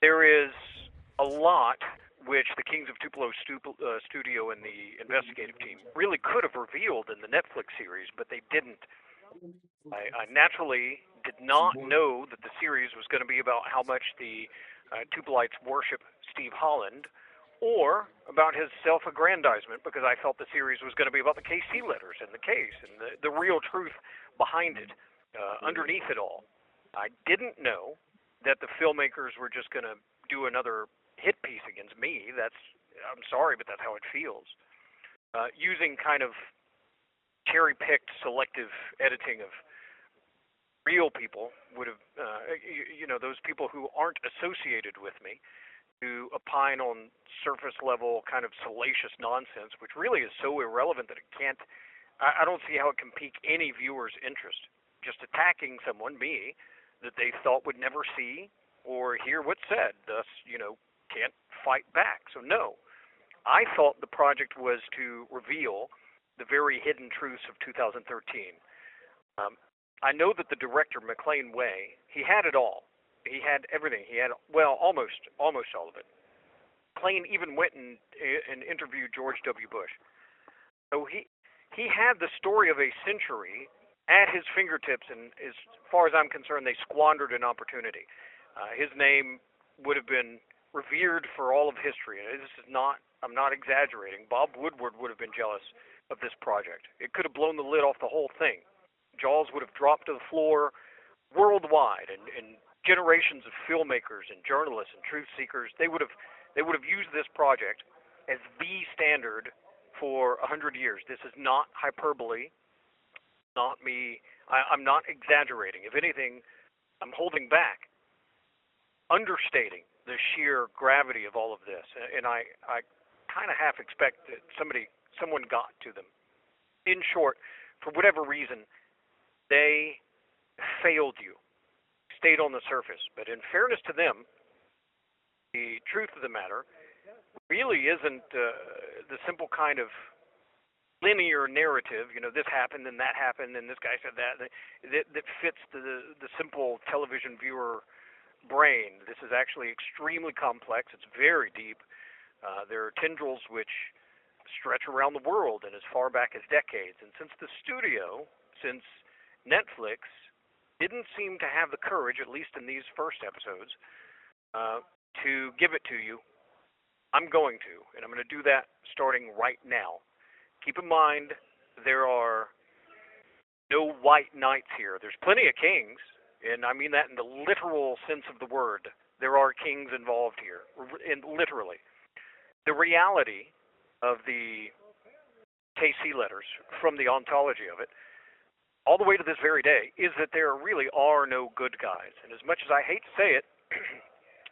There is a lot which the Kings of Tupelo studio and the investigative team really could have revealed in the Netflix series, but they didn't. I naturally did not know that the series was going to be about how much the Tupelites worship Steve Holland, or about his self-aggrandizement, because I felt the series was going to be about the KC letters and the case and the real truth behind it, underneath it all. I didn't know that the filmmakers were just going to do another hit piece against me. I'm sorry, but that's how it feels. Using kind of cherry-picked selective editing of real people would have, those people who aren't associated with me, to opine on surface level kind of salacious nonsense, which really is so irrelevant that it can't. I don't see how it can pique any viewer's interest. Just attacking someone, me, that they thought would never see or hear what's said, thus, can't fight back. So no, I thought the project was to reveal the very hidden truths of 2013. I know that the director, McLean Way, he had it all. He had everything. He had, well, almost all of it. McLean even went and interviewed George W. Bush. So he had the story of a century at his fingertips, and as far as I'm concerned, they squandered an opportunity. His name would have been revered for all of history. And I'm not exaggerating. Bob Woodward would have been jealous of this project. It could have blown the lid off the whole thing. Jaws would have dropped to the floor worldwide, and generations of filmmakers and journalists and truth seekers, they would have used this project as the standard for 100 years. This is not hyperbole, not me. I'm not exaggerating. If anything, I'm holding back, understating the sheer gravity of all of this. And I kind of half expect that someone got to them. In short, for whatever reason, they failed you, stayed on the surface. But in fairness to them, the truth of the matter really isn't the simple kind of linear narrative. This happened and that happened and this guy said that fits the simple television viewer brain. This is actually extremely complex. It's very deep. There are tendrils which stretch around the world and as far back as decades. And since Netflix didn't seem to have the courage, at least in these first episodes, to give it to you, I'm going to. And I'm going to do that starting right now. Keep in mind, there are no white knights here. There's plenty of kings, and I mean that in the literal sense of the word. There are kings involved here, literally. The reality of the KC letters, from the ontology of it, all the way to this very day, is that there really are no good guys. And as much as I hate to say it,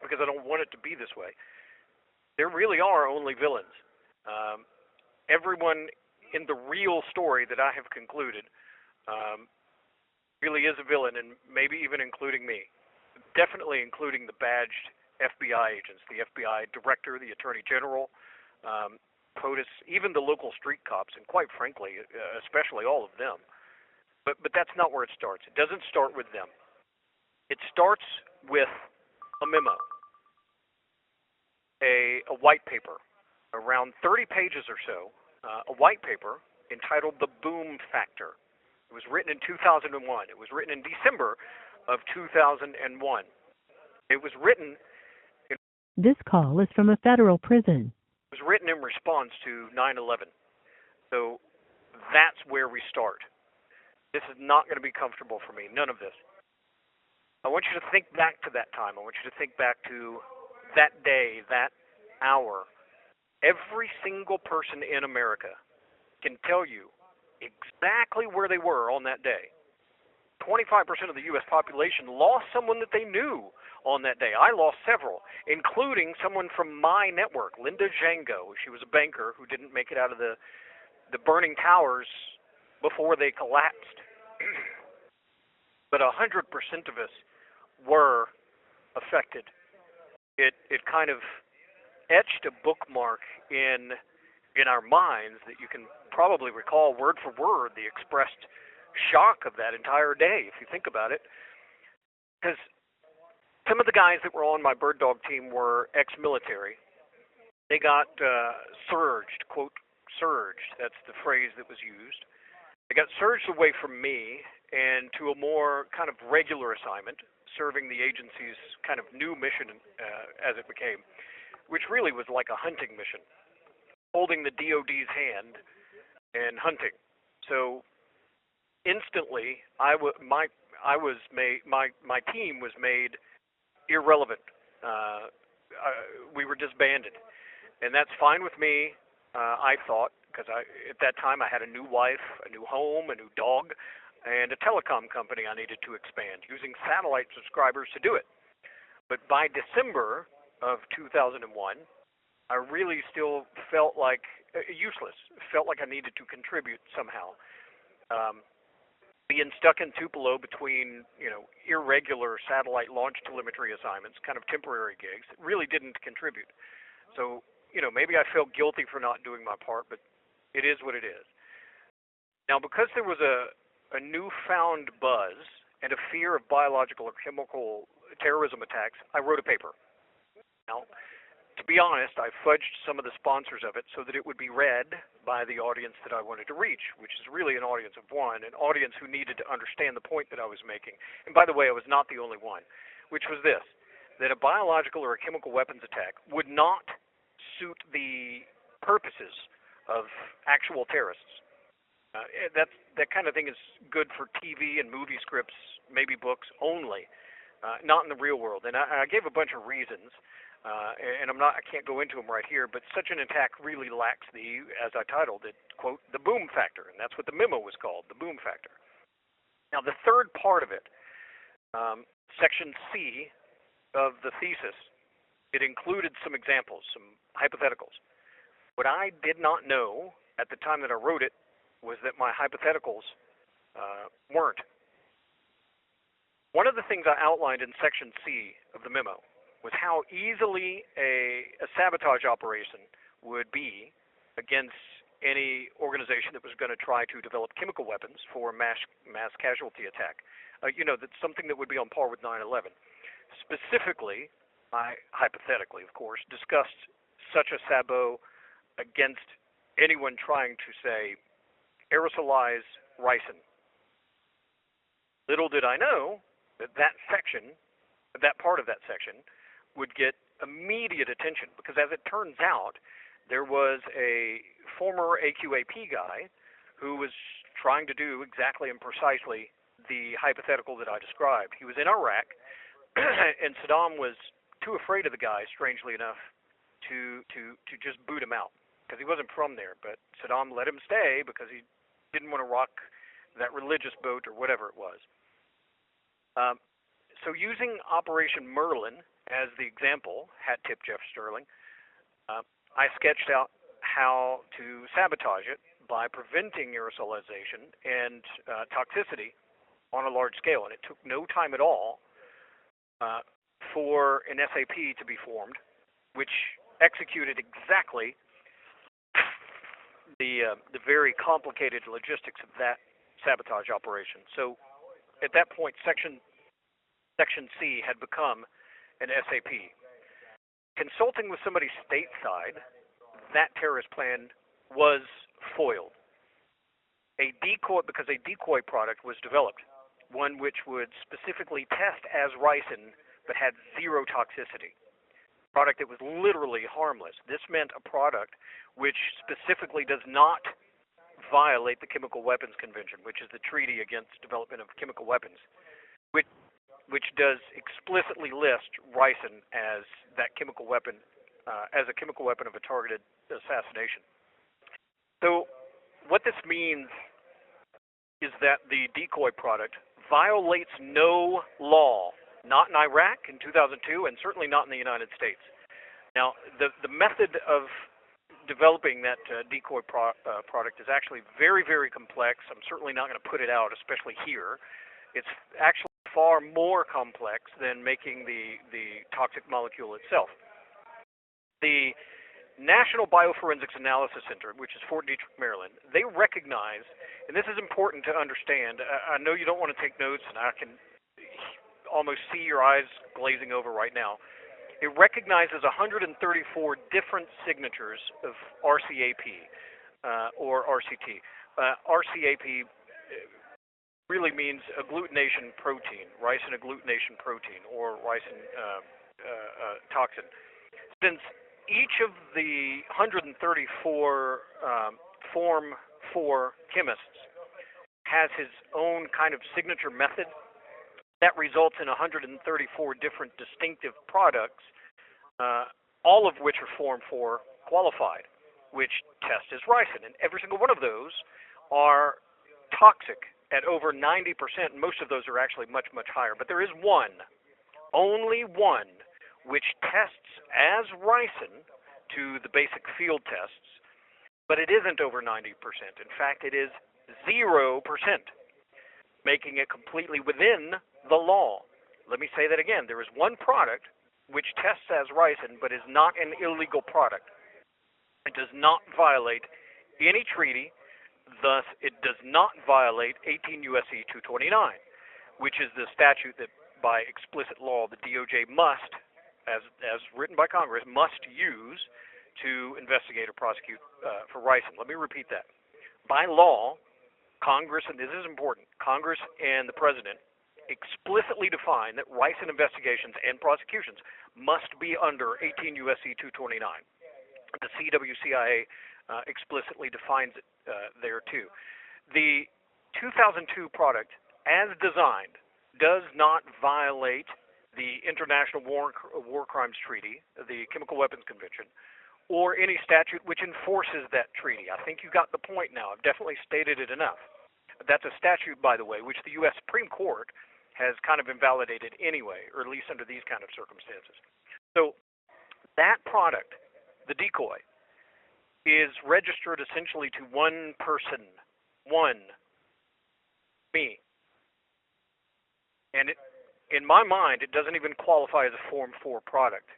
because I don't want it to be this way, there really are only villains. Everyone in the real story that I have concluded really is a villain, and maybe even including me. Definitely including the badged FBI agents, the FBI director, the attorney general, POTUS, even the local street cops, and quite frankly, especially all of them. But that's not where it starts. It doesn't start with them. It starts with a memo, a white paper, around 30 pages or so, a white paper entitled The Boom Factor. It was written in 2001. It was written in December of 2001. It was written This call is from a federal prison. It was written in response to 9/11. So that's where we start. This is not going to be comfortable for me, none of this. I want you to think back to that time. I want you to think back to that day, that hour. Every single person in America can tell you exactly where they were on that day. 25% of the U.S. population lost someone that they knew on that day. I lost several, including someone from my network, Linda Django. She was a banker who didn't make it out of the burning towers before they collapsed. But 100% of us were affected. It kind of etched a bookmark in our minds that you can probably recall word for word the expressed shock of that entire day, if you think about it. Because Some of the guys that were on my bird dog team were ex-military. They got surged, quote, surged. That's the phrase that was used. They got surged away from me and to a more kind of regular assignment, serving the agency's kind of new mission as it became, which really was like a hunting mission, holding the DoD's hand and hunting. So instantly, my team was made irrelevant. We were disbanded, and that's fine with me. I thought, because at that time I had a new wife, a new home, a new dog, and a telecom company I needed to expand, using satellite subscribers to do it. But by December of 2001, I really still felt like useless. Felt like I needed to contribute somehow. Being stuck in Tupelo between, irregular satellite launch telemetry assignments, kind of temporary gigs, really didn't contribute. So, maybe I felt guilty for not doing my part, but it is what it is. Now, because there was a newfound buzz and a fear of biological or chemical terrorism attacks, I wrote a paper. Now, to be honest, I fudged some of the sponsors of it so that it would be read by the audience that I wanted to reach, which is really an audience of one, an audience who needed to understand the point that I was making. And by the way, I was not the only one, which was this, that a biological or a chemical weapons attack would not suit the purposes of actual terrorists. That kind of thing is good for TV and movie scripts, maybe books only, not in the real world. And I gave a bunch of reasons. And I can't go into them right here, but such an attack really lacks as I titled it, quote, the boom factor, and that's what the memo was called, the boom factor. Now, the third part of it, section C of the thesis, it included some examples, some hypotheticals. What I did not know at the time that I wrote it was that my hypotheticals weren't. One of the things I outlined in section C of the memo was how easily a sabotage operation would be against any organization that was going to try to develop chemical weapons for mass casualty attack. That's something that would be on par with 9/11. Specifically, I hypothetically, of course, discussed such a sabot against anyone trying to, say, aerosolize ricin. Little did I know that section, that part of that section, would get immediate attention, because as it turns out, there was a former AQAP guy who was trying to do exactly and precisely the hypothetical that I described. He was in Iraq, and Saddam was too afraid of the guy, strangely enough, to just boot him out, because he wasn't from there. But Saddam let him stay because he didn't want to rock that religious boat or whatever it was. So using Operation Merlin as the example, hat tip Jeff Sterling, I sketched out how to sabotage it by preventing aerosolization and toxicity on a large scale. And it took no time at all for an SAP to be formed, which executed exactly the very complicated logistics of that sabotage operation. So at that point, Section C had become an SAP. Consulting with somebody stateside, that terrorist plan was foiled. Because a decoy product was developed, one which would specifically test as ricin but had zero toxicity. A product that was literally harmless. This meant a product which specifically does not violate the Chemical Weapons Convention, which is the treaty against development of chemical weapons, which does explicitly list ricin as that chemical weapon, as a chemical weapon of a targeted assassination. So what this means is that the decoy product violates no law, not in Iraq in 2002, and certainly not in the United States. Now, the method of developing that decoy product is actually very, very complex. I'm certainly not going to put it out, especially here. It's actually far more complex than making the toxic molecule itself. The National Bioforensics Analysis Center, which is Fort Detrick, Maryland, they recognize, and this is important to understand, I know you don't want to take notes, and almost see your eyes glazing over right now. It recognizes 134 different signatures of RCAP or RCT. RCAP really means agglutination protein, ricin agglutination protein, or ricin toxin. Since each of the 134 Form 4 chemists has his own kind of signature method, that results in 134 different distinctive products, all of which are Form 4 qualified, which test as ricin. And every single one of those are toxic at over 90%, and most of those are actually much, much higher. But there is one, only one, which tests as ricin to the basic field tests, but it isn't over 90%. In fact, it is 0%, making it completely within the law. Let me say that again. There is one product which tests as ricin, but is not an illegal product. It does not violate any treaty. Thus, it does not violate 18 U.S.C. 229, which is the statute that, by explicit law, the DOJ must, as written by Congress, must use to investigate or prosecute for ricin. Let me repeat that. By law, Congress, and this is important, Congress and the President explicitly define that ricin investigations and prosecutions must be under 18 U.S.C. 229. The CWCIA explicitly defines it there too. The 2002 product, as designed, does not violate the International War Crimes Treaty, the Chemical Weapons Convention, or any statute which enforces that treaty. I think you got the point now. I've definitely stated it enough. That's a statute, by the way, which the U.S. Supreme Court has kind of invalidated anyway, or at least under these kind of circumstances. So that product, the decoy, is registered essentially to one person, me. And in my mind, it doesn't even qualify as a Form 4 product.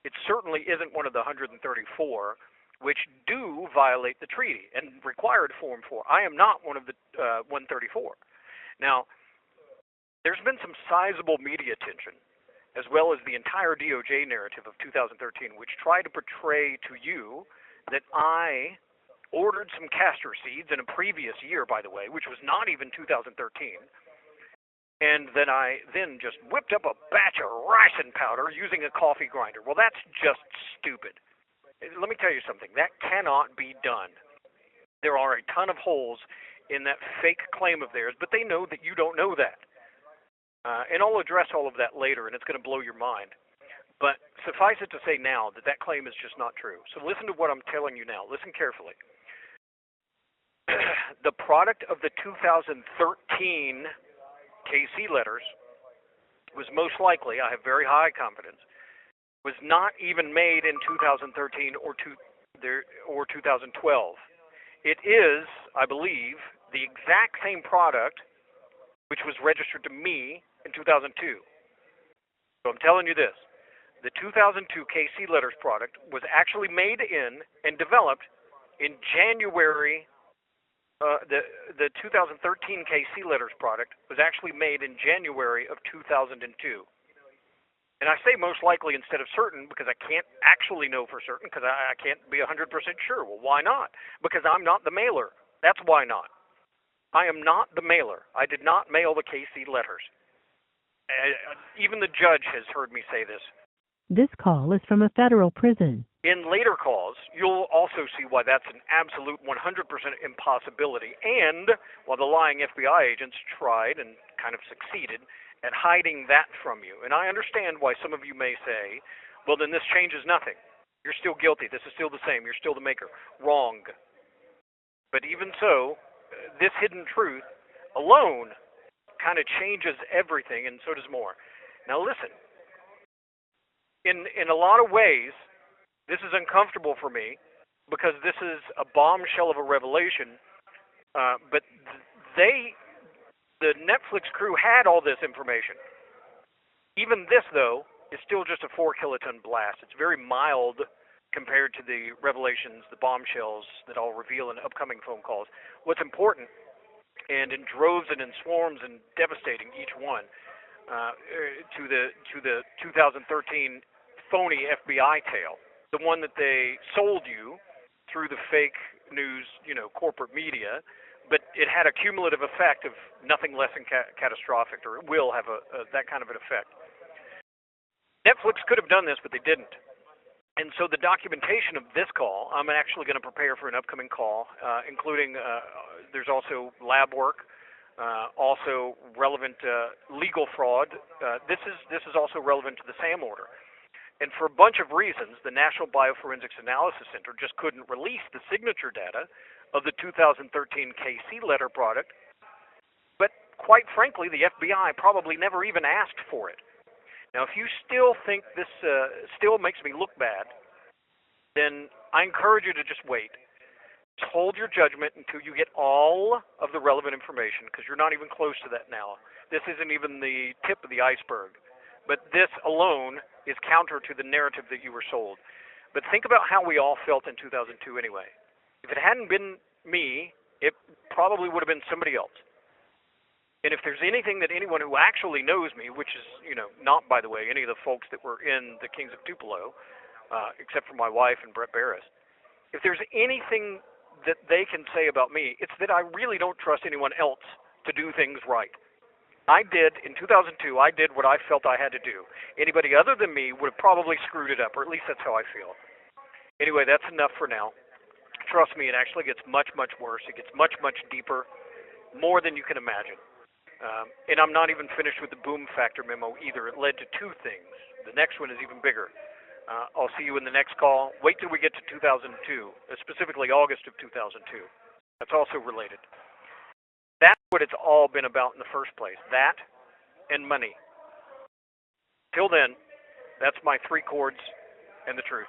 It certainly isn't one of the 134 which do violate the treaty and required Form 4. I am not one of the 134. Now, there's been some sizable media attention, as well as the entire DOJ narrative of 2013, which tried to portray to you that I ordered some castor seeds in a previous year, by the way, which was not even 2013, and then I just whipped up a batch of ricin powder using a coffee grinder. Well, that's just stupid. Let me tell you something. That cannot be done. There are a ton of holes in that fake claim of theirs, but they know that you don't know that. And I'll address all of that later, and it's going to blow your mind. But suffice it to say now that that claim is just not true. So listen to what I'm telling you now. Listen carefully. The product of the 2013 KC letters was most likely, I have very high confidence, was not even made in 2013 or 2012. It is, I believe, the exact same product which was registered to me in 2002. So I'm telling you this. The 2002 KC Letters product was actually made in and developed in January. The 2013 KC Letters product was actually made in January of 2002. And I say most likely instead of certain because I can't actually know for certain because I can't be 100% sure. Well, why not? Because I'm not the mailer. That's why not. I am not the mailer. I did not mail the KC letters. Even the judge has heard me say this. This call is from a federal prison. In later calls, you'll also see why that's an absolute 100% impossibility, and while the lying FBI agents tried and kind of succeeded at hiding that from you. And I understand why some of you may say, well, then this changes nothing. You're still guilty. This is still the same. You're still the maker. Wrong. But even so, this hidden truth alone kind of changes everything, and so does more. Now listen, in a lot of ways, this is uncomfortable for me because this is a bombshell of a revelation, but the Netflix crew had all this information. Even this, though, is still just a 4-kiloton blast. It's very mild compared to the revelations, the bombshells that I'll reveal in upcoming phone calls. What's important, and in droves and in swarms and devastating each one, to the 2013 phony FBI tale, the one that they sold you through the fake news, corporate media, but it had a cumulative effect of nothing less than catastrophic, or it will have that kind of an effect. Netflix could have done this, but they didn't. And so the documentation of this call, I'm actually going to prepare for an upcoming call, including there's also lab work, also relevant legal fraud. This is also relevant to the SAM order. And for a bunch of reasons, the National Bioforensics Analysis Center just couldn't release the signature data of the 2013 KC letter product. But quite frankly, the FBI probably never even asked for it. Now, if you still think this still makes me look bad, then I encourage you to just wait. Just hold your judgment until you get all of the relevant information, because you're not even close to that now. This isn't even the tip of the iceberg. But this alone is counter to the narrative that you were sold. But think about how we all felt in 2002 anyway. If it hadn't been me, it probably would have been somebody else. And if there's anything that anyone who actually knows me, which is, not, by the way, any of the folks that were in the Kings of Tupelo, except for my wife and Brett Barris, if there's anything that they can say about me, it's that I really don't trust anyone else to do things right. In 2002, I did what I felt I had to do. Anybody other than me would have probably screwed it up, or at least that's how I feel. Anyway, that's enough for now. Trust me, it actually gets much, much worse. It gets much, much deeper, more than you can imagine. And I'm not even finished with the boom factor memo either. It led to two things. The next one is even bigger. I'll see you in the next call. Wait till we get to 2002, specifically August of 2002. That's also related. That's what it's all been about in the first place. That and money. Till then, that's my three chords and the truth.